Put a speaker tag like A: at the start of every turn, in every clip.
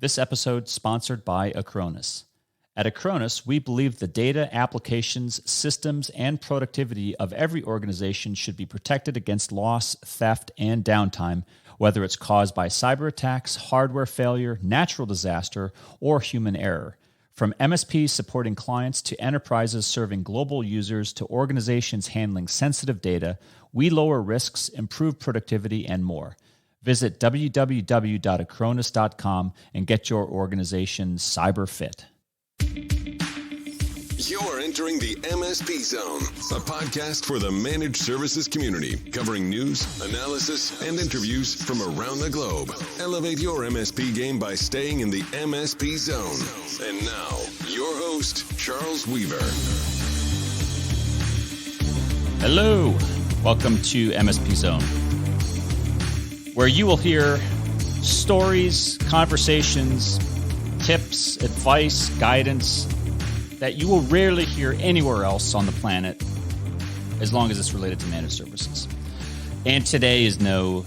A: This episode sponsored by Acronis. At Acronis, we believe the data, applications, systems, and productivity of every organization should be protected against loss, theft, and downtime, whether it's caused by cyber attacks, hardware failure, natural disaster, or human error. From MSPs supporting clients to enterprises serving global users to organizations handling sensitive data, we lower risks, improve productivity, and more. Visit www.acronis.com and get your organization cyber fit.
B: You're entering the MSP Zone, a podcast for the managed services community, covering news, analysis, and interviews from around the globe. Elevate your MSP game by staying in the MSP Zone. And now, your host, Charles Weaver.
A: Hello, welcome to MSP Zone, where you will hear stories, conversations, tips, advice, guidance that you will rarely hear anywhere else on the planet, as long as it's related to managed services. And today is no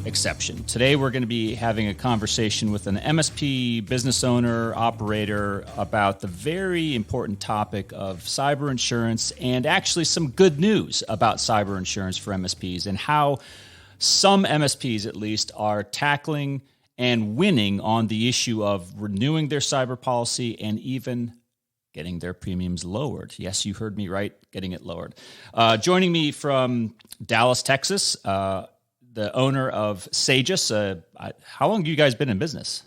A: exception. Today we're going to be having a conversation with an MSP business owner, operator, about the very important topic of cyber insurance, and actually some good news about cyber insurance for MSPs, and how some MSPs at least are tackling and winning on the issue of renewing their cyber policy and even getting their premiums lowered. Yes, you heard me right, getting it lowered. Joining me from Dallas, Texas, the owner of Sagiss. How long have you guys been in business?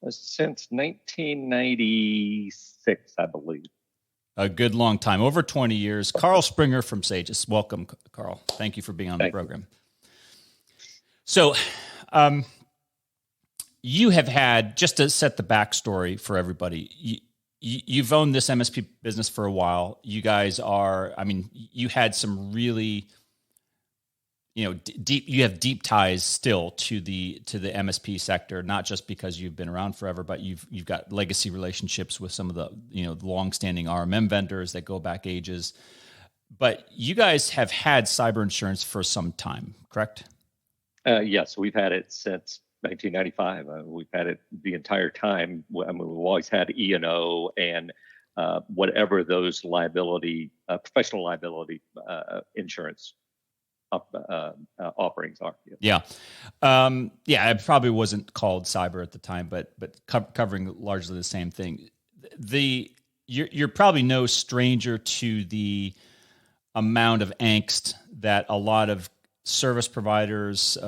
C: Since 1996, I believe.
A: A good long time, over 20 years. Karl Springer from Sagiss. Welcome, Karl. Thank you for being on the program. So, you have had, just to set the backstory for everybody, you've owned this MSP business for a while. You guys are, you had some really, deep. You have deep ties still to the MSP sector, not just because you've been around forever, but you've got legacy relationships with some of the longstanding RMM vendors that go back ages. But you guys have had cyber insurance for some time, correct?
C: Yes, we've had it since 1995. We've had it the entire time. We've always had E&O and whatever those liability, professional liability insurance offerings are.
A: Yeah. It probably wasn't called cyber at the time, but covering largely the same thing. You're probably no stranger to the amount of angst that a lot of service providers,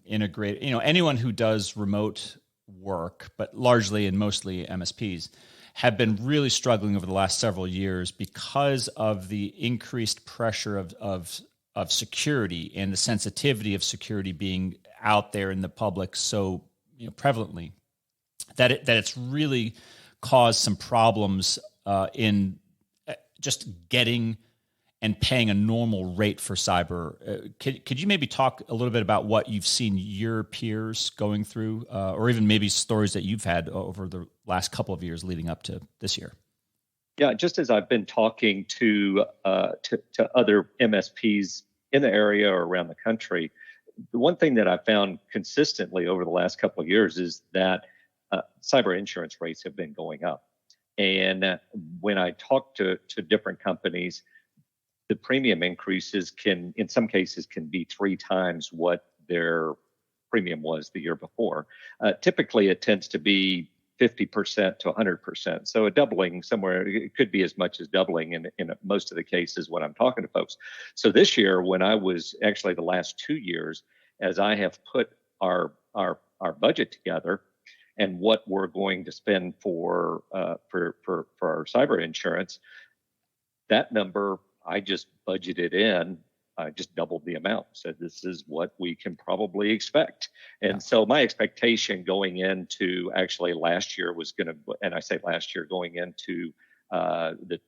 A: integrate, anyone who does remote work, but largely and mostly MSPs, have been really struggling over the last several years because of the increased pressure of security and the sensitivity of security being out there in the public so prevalently that it's really caused some problems in just getting and paying a normal rate for cyber. Could you maybe talk a little bit about what you've seen your peers going through, or even maybe stories that you've had over the last couple of years leading up to this year?
C: Yeah, just as I've been talking to other MSPs in the area or around the country, the one thing that I found consistently over the last couple of years is that cyber insurance rates have been going up. And when I talk to different companies, the premium increases can, in some cases, can be 3 times what their premium was the year before. Typically, it tends to be 50% to 100%. So a doubling somewhere, it could be as much as doubling in most of the cases when I'm talking to folks. So this year, when I was actually the last 2 years, as I have put our budget together and what we're going to spend for our cyber insurance, that number I just budgeted in. I just doubled the amount. Said this is what we can probably expect. And so my expectation going into actually last year was going to, and I say last year going into the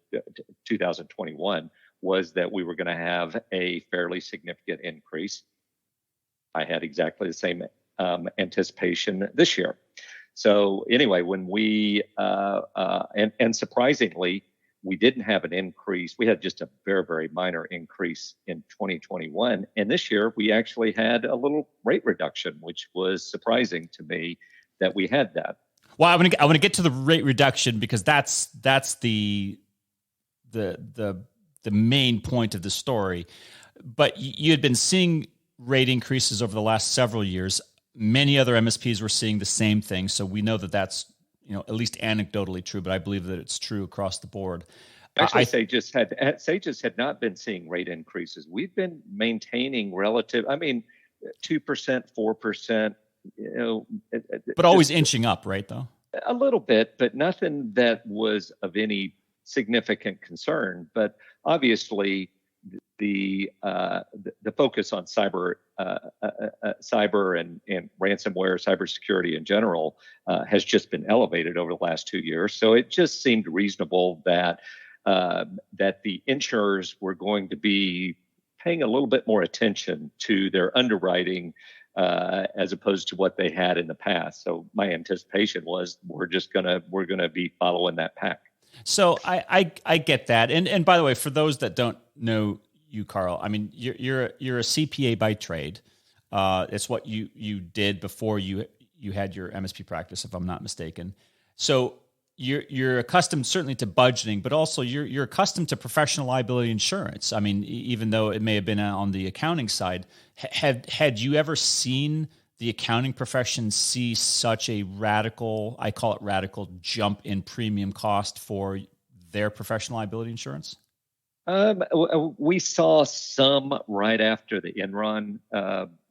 C: 2021, was that we were going to have a fairly significant increase. I had exactly the same anticipation this year. So anyway, when we and surprisingly, we didn't have an increase. We had just a very, very minor increase in 2021. And this year, we actually had a little rate reduction, which was surprising to me that we had that.
A: Well, I want to get to the rate reduction because that's the main point of the story. But you had been seeing rate increases over the last several years. Many other MSPs were seeing the same thing, so we know that that's at least anecdotally true. But I believe that it's true across the board.
C: Actually, Sagiss had not been seeing rate increases. We've been maintaining relative. I mean, 2%, 4%.
A: But always inching up, right? Though
C: a little bit, but nothing that was of any significant concern. But obviously, the focus on cyber and ransomware, cybersecurity in general, has just been elevated over the last 2 years. So it just seemed reasonable that the insurers were going to be paying a little bit more attention to their underwriting as opposed to what they had in the past. So my anticipation was we're gonna be following that pack.
A: So I get that. And by the way, for those that don't know you, Karl, I mean you're a CPA by trade. It's what you did before you had your MSP practice, if I'm not mistaken. So you're accustomed certainly to budgeting, but also you're accustomed to professional liability insurance. I mean, even though it may have been on the accounting side, had you ever seen the accounting profession see such a radical, I call it radical, jump in premium cost for their professional liability insurance?
C: We saw some right after the Enron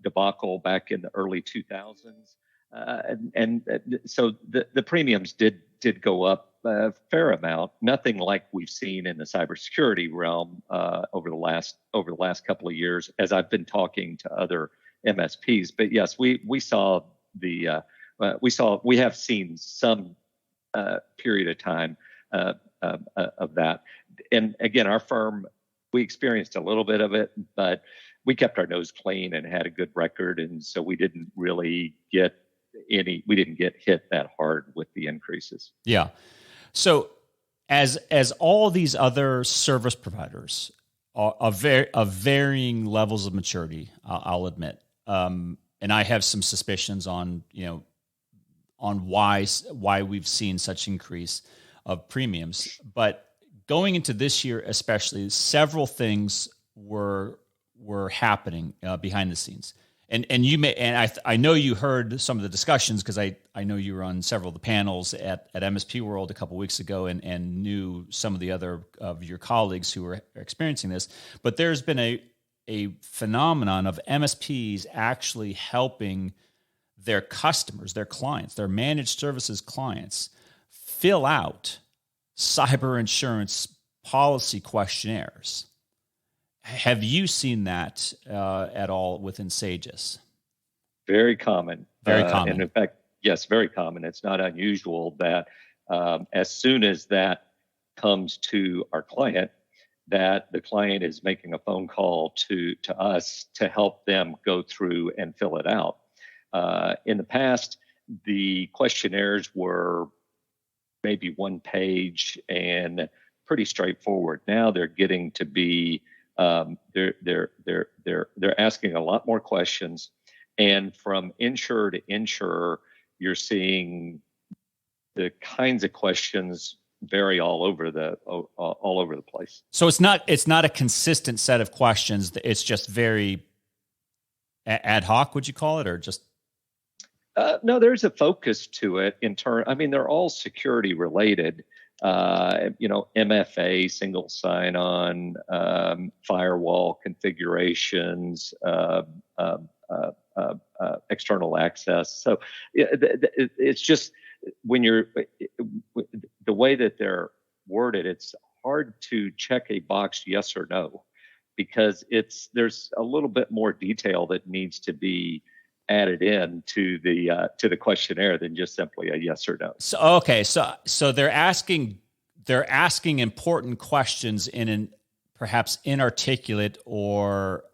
C: debacle back in the early 2000s. So the premiums did go up a fair amount. Nothing like we've seen in the cybersecurity realm over the last couple of years, as I've been talking to other MSPs. But yes, we have seen some period of time of that. And again, our firm, we experienced a little bit of it, but we kept our nose clean and had a good record, and so we didn't really get hit that hard with the increases.
A: Yeah. So as all these other service providers of varying levels of maturity, I'll admit, and I have some suspicions on why we've seen such increase of premiums, but going into this year especially, several things were happening behind the scenes. And I know you heard some of the discussions because I know you were on several of the panels at MSP World a couple of weeks ago and knew some of the other of your colleagues who were experiencing this. But there's been a phenomenon of MSPs actually helping their customers, their clients, their managed services clients fill out cyber insurance policy questionnaires. Have you seen that at all within Sagiss?
C: Very common.
A: Very common.
C: And in fact, yes, very common. It's not unusual that as soon as that comes to our client, that the client is making a phone call to us to help them go through and fill it out. In the past, the questionnaires were maybe one page and pretty straightforward. Now they're getting to be they're asking a lot more questions, and from insurer to insurer, you're seeing the kinds of questions vary all over the place.
A: So it's not a consistent set of questions. It's just very ad hoc. Would you call it, or just?
C: No, there's a focus to it. I mean, they're all security related. MFA, single sign-on, firewall configurations, external access. So it's just the way that they're worded, it's hard to check a box yes or no, because there's a little bit more detail that needs to be added in to the questionnaire than just simply a yes or no.
A: So okay, so they're asking important questions in an perhaps inarticulate or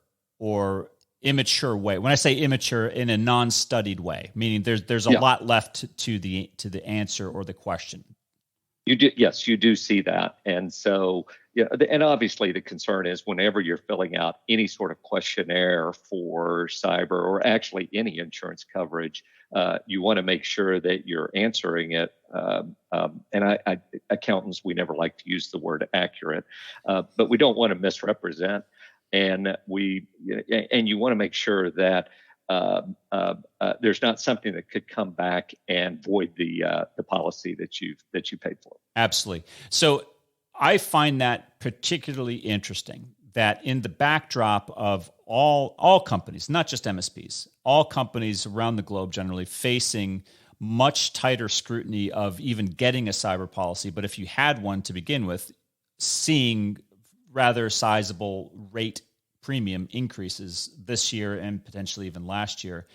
A: immature way. When I say immature, in a non-studied way, meaning there's a lot left to the answer or the question.
C: You do, yes, you do see that. And so, yeah, and obviously the concern is whenever you're filling out any sort of questionnaire for cyber or actually any insurance coverage, you want to make sure that you're answering it. Accountants, we never like to use the word accurate, but we don't want to misrepresent. And you want to make sure that there's not something that could come back and void the policy that you paid for.
A: Absolutely. So I find that particularly interesting, that in the backdrop of all companies, not just MSPs, all companies around the globe generally facing much tighter scrutiny of even getting a cyber policy, but if you had one to begin with, seeing rather sizable rate premium increases this year and potentially even last year.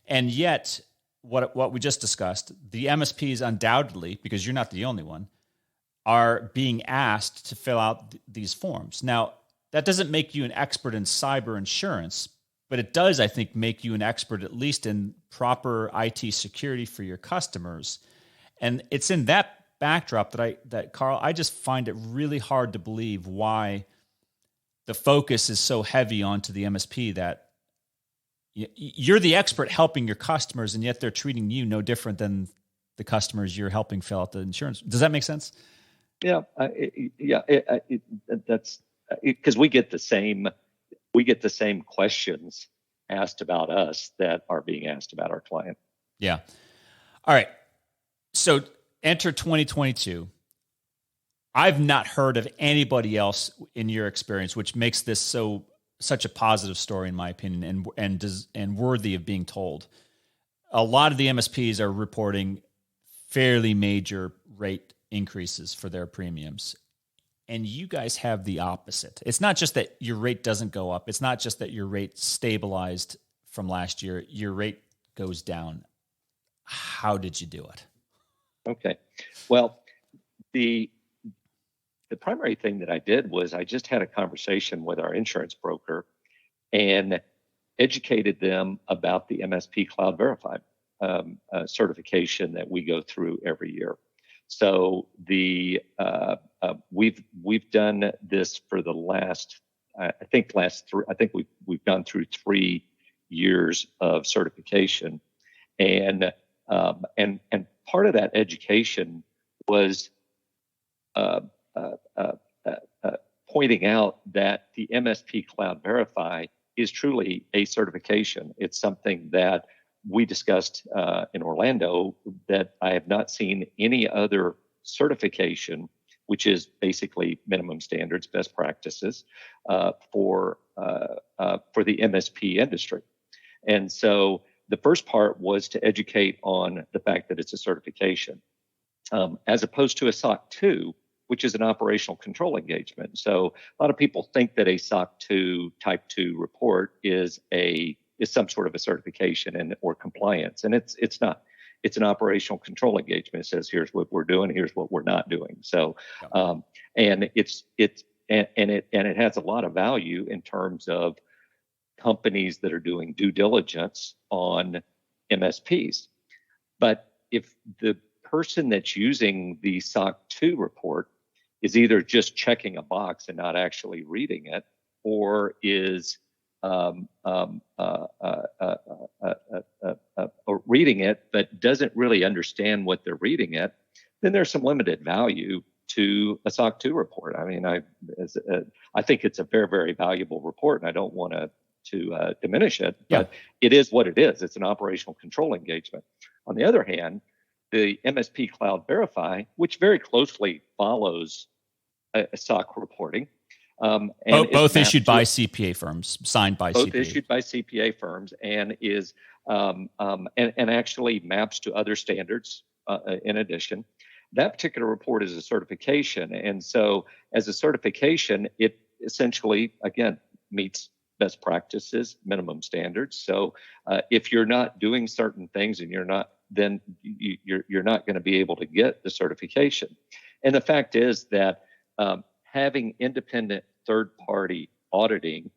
A: And yet, what we just discussed, the MSPs undoubtedly, because you're not the only one, are being asked to fill out these forms. Now, that doesn't make you an expert in cyber insurance, but it does, I think, make you an expert at least in proper IT security for your customers. And it's in that backdrop that Karl, I just find it really hard to believe why the focus is so heavy onto the MSP, that you're the expert helping your customers, and yet they're treating you no different than the customers you're helping fill out the insurance. Does that make sense?
C: Yeah, that's because we get the same questions asked about us that are being asked about our client.
A: Yeah. All right. So enter 2022. I've not heard of anybody else in your experience, which makes this such a positive story, in my opinion, and worthy of being told. A lot of the MSPs are reporting fairly major rate increases for their premiums, and you guys have the opposite. It's not just that your rate doesn't go up. It's not just that your rate stabilized from last year. Your rate goes down. How did you do it?
C: Okay. Well, the primary thing that I did was I just had a conversation with our insurance broker and educated them about the MSP Cloud Verify certification that we go through every year. So we've done this for the last we've gone through 3 years of certification, and part of that education was pointing out that the MSP Cloud Verify is truly a certification. It's something that we discussed in Orlando that I have not seen any other certification, which is basically minimum standards, best practices for the MSP industry. And so the first part was to educate on the fact that it's a certification, as opposed to a SOC 2, which is an operational control engagement. So a lot of people think that a SOC 2 type 2 report is some sort of a certification or compliance, and it's not. It's an operational control engagement. It says, here's what we're doing, here's what we're not doing. So, and it has a lot of value in terms of companies that are doing due diligence on MSPs. But if the person that's using the SOC 2 report is either just checking a box and not actually reading it, or is reading it but doesn't really understand what they're reading it, then there's some limited value to a SOC 2 report. I mean, I think it's a very, very valuable report, and I don't want to diminish it, but it is what it is. It's an operational control engagement. On the other hand, the MSP Cloud Verify, which very closely follows a SOC reporting,
A: both issued by CPA firms, signed by
C: both
A: CPA.
C: issued by CPA firms, and is and actually maps to other standards in addition. That particular report is a certification, and so as a certification, it essentially again meets best practices, minimum standards. So if you're not doing certain things and you're not, then you're not going to be able to get the certification. And the fact is that having independent third-party auditing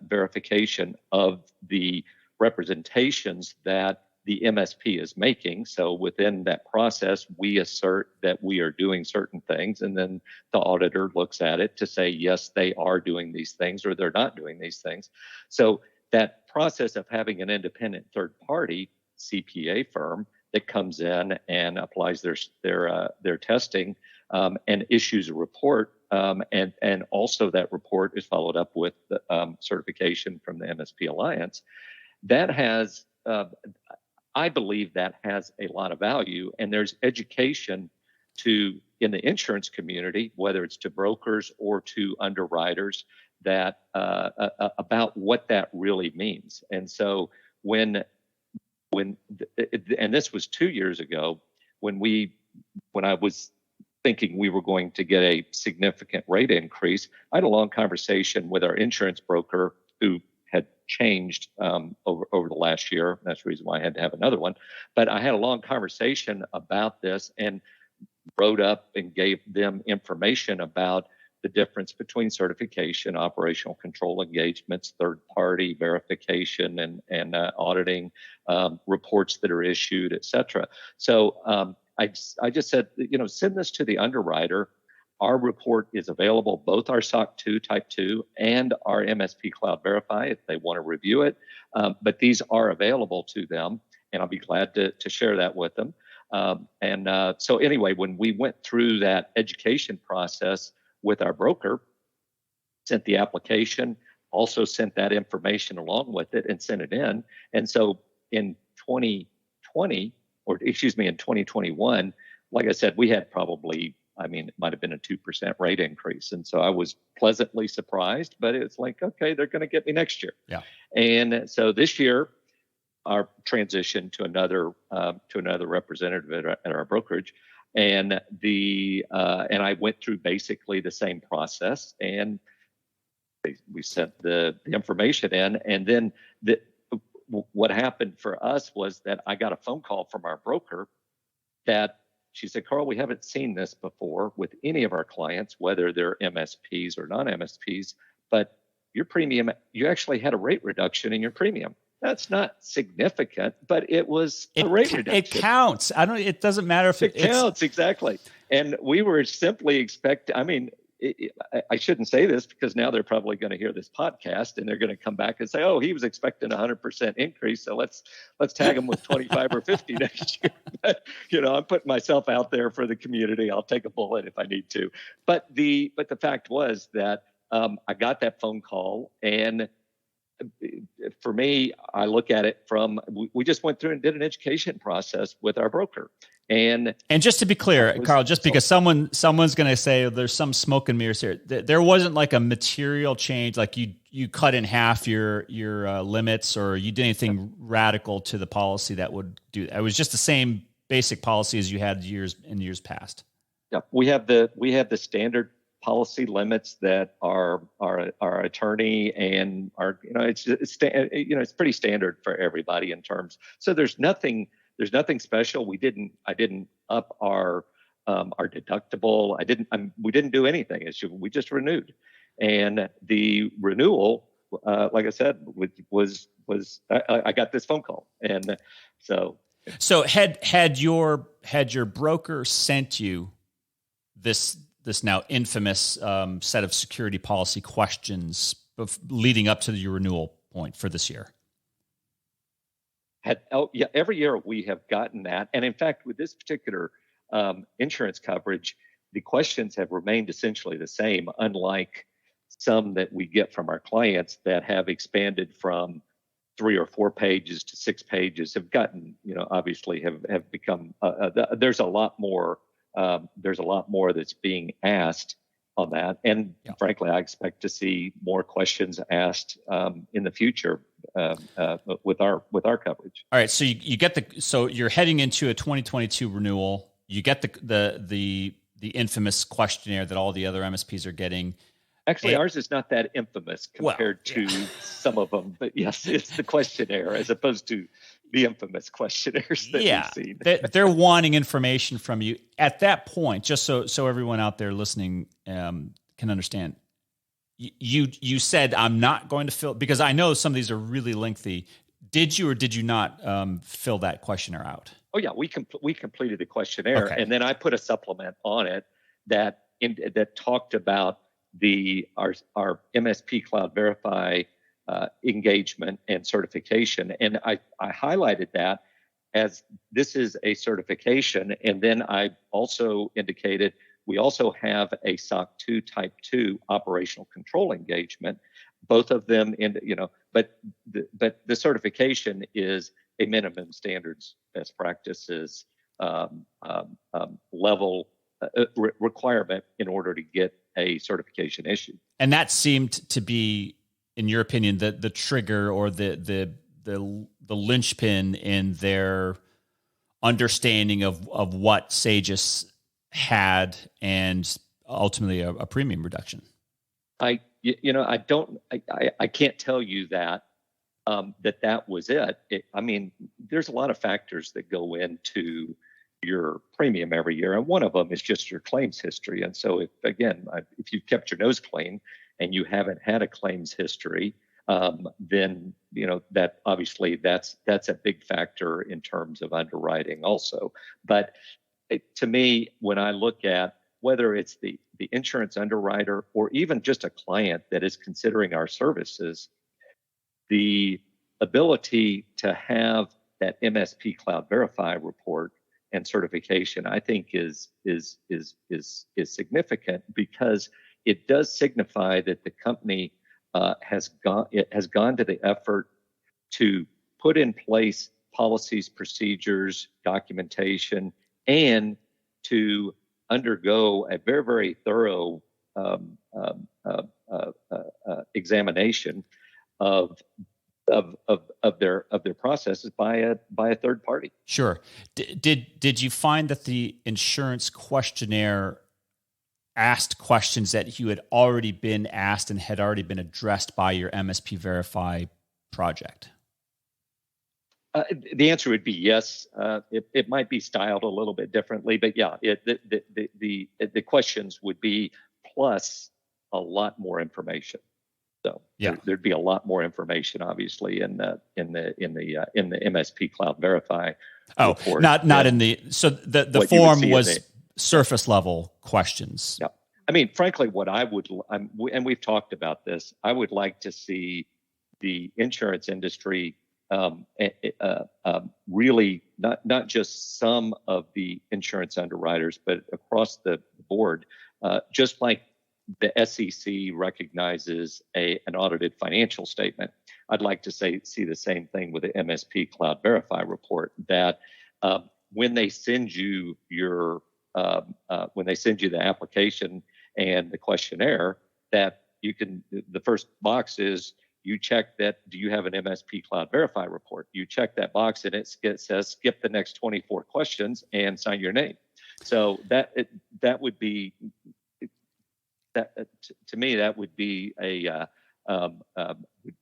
C: verification of the representations that the MSP is making. So within that process, we assert that we are doing certain things, and then the auditor looks at it to say, yes, they are doing these things or they're not doing these things. So that process of having an independent third party CPA firm that comes in and applies their testing and issues a report, and also that report is followed up with the, certification from the MSP Alliance. That has, I believe, that has a lot of value, and there's education in the insurance community, whether it's to brokers or to underwriters, that about what that really means. And so when and this was 2 years ago, when I was thinking we were going to get a significant rate increase, I had a long conversation with our insurance broker who had changed over the last year. That's the reason why I had to have another one. But I had a long conversation about this and wrote up and gave them information about the difference between certification, operational control engagements, third-party verification, and auditing, reports that are issued, et cetera. So I just said, send this to the underwriter. Our report is available, both our SOC 2 Type 2 and our MSP Cloud Verify, if they want to review it. But these are available to them, and I'll be glad to share that with them. So anyway, when we went through that education process with our broker, sent the application, also sent that information along with it and sent it in. And so in 2021, like I said, we had probably, it might have been a 2% rate increase. And so I was pleasantly surprised, but it's like, okay, they're going to get me next year.
A: Yeah.
C: And so this year, our transition to another representative at our brokerage, and I went through basically the same process, and we sent the information in, and then what happened for us was that I got a phone call from our broker that she said, Karl, we haven't seen this before with any of our clients, whether they're MSPs or non-MSPs, but your premium, you actually had a rate reduction in your premium. That's not significant, but it was a rate reduction.
A: It counts. It doesn't matter if
C: it counts, exactly. And we were simply expecting, I shouldn't say this because now they're probably going to hear this podcast and they're going to come back and say, oh, he was expecting 100% increase. So let's tag him with 25 or 50 next year. But, I'm putting myself out there for the community. I'll take a bullet if I need to. But the fact was that I got that phone call, and for me, I look at it from, we just went through and did an education process with our broker. And
A: just to be clear, Karl, just because someone's going to say there's some smoke and mirrors here, there wasn't like a material change, like you cut in half your limits, or you did anything radical to the policy that would do that. It was just the same basic policy as you had in years past.
C: Yeah, we have the standard policy limits that our attorney and our, it's pretty standard for everybody in terms. So there's nothing special. I didn't up our deductible. We didn't do anything. We just renewed, and the renewal, like I said, was I got this phone call, and so
A: had your broker sent you this now infamous set of security policy questions leading up to your renewal point for this year?
C: Every year we have gotten that. And in fact, with this particular insurance coverage, the questions have remained essentially the same, unlike some that we get from our clients that have expanded from 3 or 4 pages to 6 pages, have gotten, obviously have become, there's a lot more that's being asked on that. And frankly, I expect to see more questions asked in the future with our coverage.
A: All right. So so you're heading into a 2022 renewal. You get the infamous questionnaire that all the other MSPs are getting.
C: Actually, ours is not that infamous compared to some of them, but yes, it's the questionnaire as opposed to the infamous questionnaires that we've seen.
A: They're wanting information from you at that point. Just so everyone out there listening can understand. You said, I'm not going to fill, because I know some of these are really lengthy. Did you or did you not fill that questionnaire out?
C: Oh yeah, we completed the questionnaire,
A: Okay.
C: and then I put a supplement on it that talked about our MSP Cloud Verify engagement and certification, and I highlighted that as this is a certification, and then I also indicated we also have a SOC 2 Type 2 operational control engagement. Both of them, but the certification is a minimum standards, best practices level requirement in order to get a certification issued.
A: And that seemed to be, in your opinion, the trigger or the linchpin in their understanding of what Sagiss had and ultimately a premium reduction. I
C: can't tell you that that was it. I mean, there's a lot of factors that go into your premium every year, and one of them is just your claims history. And so, if you've kept your nose clean and you haven't had a claims history, then that obviously that's a big factor in terms of underwriting also. But to me, when I look at whether it's the insurance underwriter or even just a client that is considering our services, the ability to have that MSP Cloud Verify report and certification, I think is significant, because it does signify that the company has gone to the effort to put in place policies, procedures, documentation, and to undergo a very, very thorough examination of their processes by a third party.
A: Sure. Did you find that the insurance questionnaire asked questions that you had already been asked and had already been addressed by your MSP Verify project?
C: The answer would be yes. It might be styled a little bit differently, but yeah, the questions would be plus a lot more information. So yeah, there'd be a lot more information, obviously, in the MSP Cloud Verify report.
A: Not in the the form was surface level questions.
C: Yeah, I mean, frankly, what I would, and we've talked about this, I would like to see the insurance industry really not just some of the insurance underwriters, but across the board, just like the SEC recognizes an audited financial statement. I'd like to see the same thing with the MSP Cloud Verify report, that when they send you the application and the questionnaire, that the first box is, you check that, do you have an MSP Cloud Verify report? You check that box and it says skip the next 24 questions and sign your name. So that would be, to me, that would be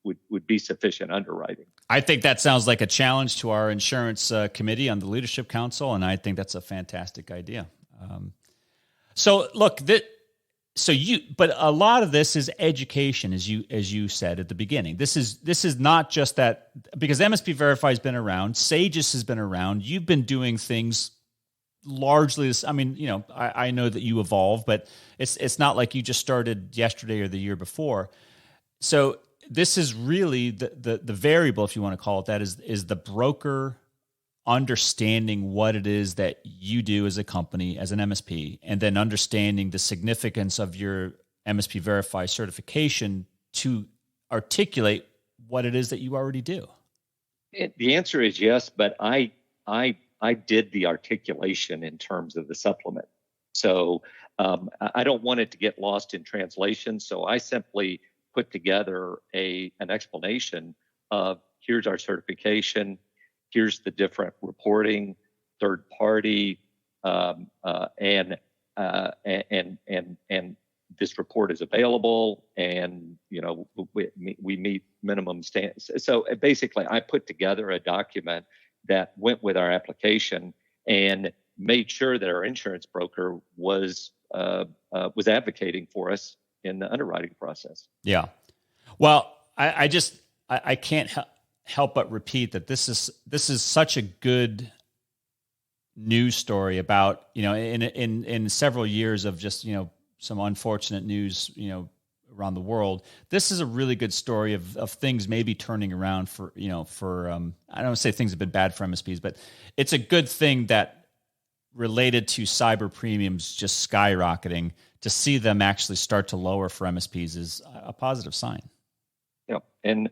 C: would be sufficient underwriting.
A: I think that sounds like a challenge to our insurance committee on the Leadership Council, and I think that's a fantastic idea. So look, but a lot of this is education, as you said at the beginning. This is not just that, because MSP Verify has been around, Sagiss has been around. You've been doing things largely. I mean, I know that you evolve, but it's not like you just started yesterday or the year before. So this is really the variable, if you want to call it that, is the broker understanding what it is that you do as a company, as an MSP, and then understanding the significance of your MSP Verify certification to articulate what it is that you already do.
C: The answer is yes, but I did the articulation in terms of the supplement. So I don't want it to get lost in translation. So I simply put together an explanation of, here's our certification, here's the different reporting, third party, and this report is available, and we meet minimum standards. So basically, I put together a document that went with our application and made sure that our insurance broker was advocating for us in the underwriting process.
A: Yeah. Well, I can't help. help but repeat that this is such a good news story about, in several years of just, some unfortunate news, around the world. This is a really good story of things maybe turning around for I don't want to say things have been bad for MSPs, but it's a good thing that related to cyber premiums just skyrocketing, to see them actually start to lower for MSPs is a positive sign.
C: Yeah. And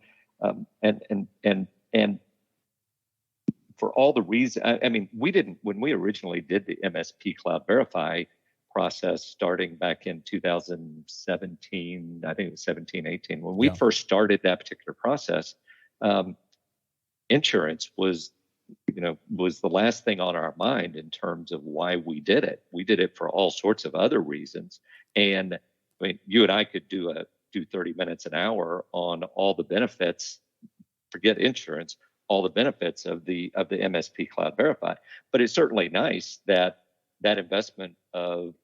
C: for all the reasons, I mean, when we originally did the MSP Cloud Verify process starting back in 2017, I think it was 17, 18, when we first started that particular process, insurance was the last thing on our mind in terms of why we did it. We did it for all sorts of other reasons. And I mean, you and I could do 30 minutes an hour on all the benefits, forget insurance, all the benefits of the MSP Cloud Verify. But it's certainly nice that investment of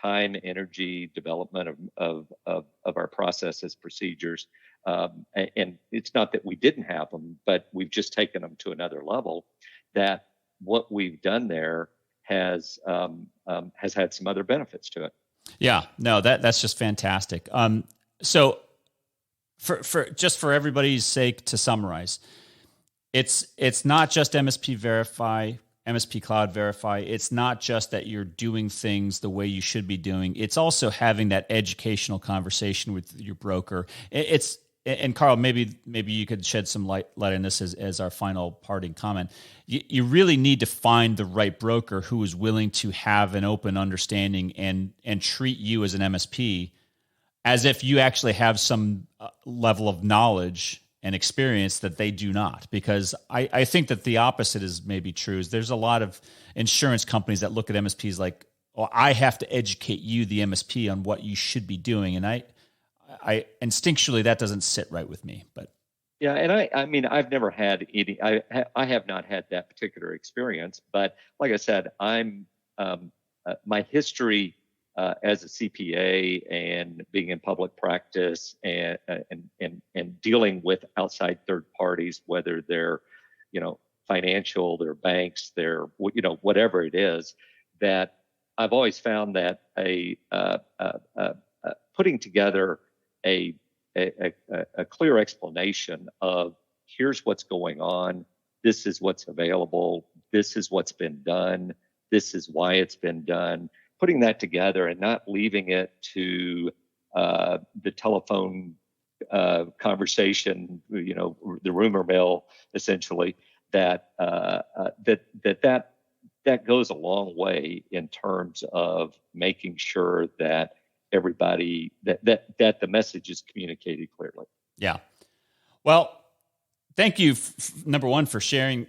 C: time, energy, development of our processes, procedures, and it's not that we didn't have them, but we've just taken them to another level. That what we've done there has had some other benefits to it.
A: Yeah, no, that's just fantastic. So for everybody's sake, to summarize, it's not just MSP Verify, MSP Cloud Verify. It's not just that you're doing things the way you should be doing. It's also having that educational conversation with your broker. And Karl, maybe you could shed some light on this as our final parting comment. You really need to find the right broker who is willing to have an open understanding and treat you as an MSP as if you actually have some level of knowledge and experience that they do not. Because I think that the opposite is maybe true. Is there's a lot of insurance companies that look at MSPs like, oh, I have to educate you, the MSP, on what you should be doing. And I instinctually, that doesn't sit right with me. But
C: yeah, and I mean, I've never had any. I have not had that particular experience. But like I said, I'm my history as a CPA and being in public practice and dealing with outside third parties, whether they're financial, they're banks, they're whatever it is, that I've always found that putting together a clear explanation of here's what's going on, this is what's available, this is what's been done, this is why it's been done, putting that together and not leaving it to the telephone conversation, the rumor mill, essentially, that goes a long way in terms of making sure that everybody that the message is communicated clearly.
A: Yeah. Well, thank you, number one, for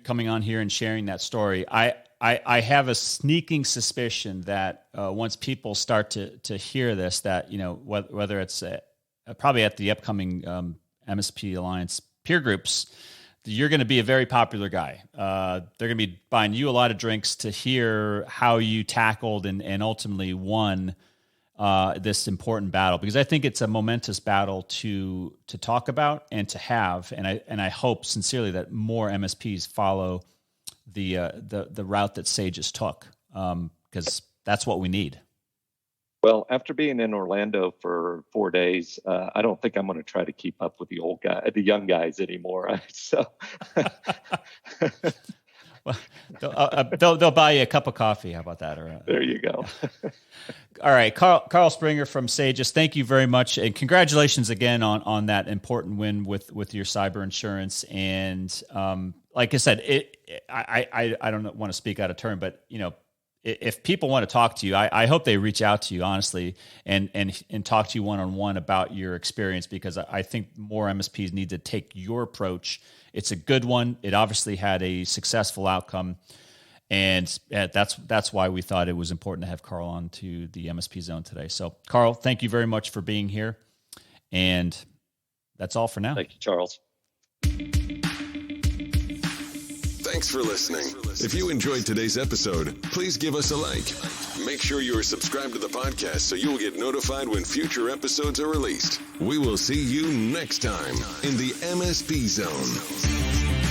A: coming on here and sharing that story. I have a sneaking suspicion that once people start to hear this, that whether it's probably at the upcoming MSP Alliance peer groups, you're going to be a very popular guy. They're going to be buying you a lot of drinks to hear how you tackled and ultimately won this important battle, because I think it's a momentous battle to talk about and to have, and I hope sincerely that more MSPs follow the route that Sagiss took, because that's what we need.
C: Well, after being in Orlando for 4 days, I don't think I'm going to try to keep up with the young guys anymore. So.
A: Well, they'll buy you a cup of coffee. How about that?
C: There you go.
A: All right, Karl Springer from Sagiss, thank you very much, and congratulations again on that important win with your cyber insurance. And like I said, I don't want to speak out of turn, but if people want to talk to you, I hope they reach out to you honestly and talk to you one-on-one about your experience, because I think more MSPs need to take your approach. It's a good one. It obviously had a successful outcome, and that's why we thought it was important to have Karl on to the MSP Zone today. So, Karl, thank you very much for being here, and that's all for now.
C: Thank you, Charles.
B: Thanks for listening. If you enjoyed today's episode, please give us a like. Make sure you are subscribed to the podcast so you will get notified when future episodes are released. We will see you next time in the MSP Zone.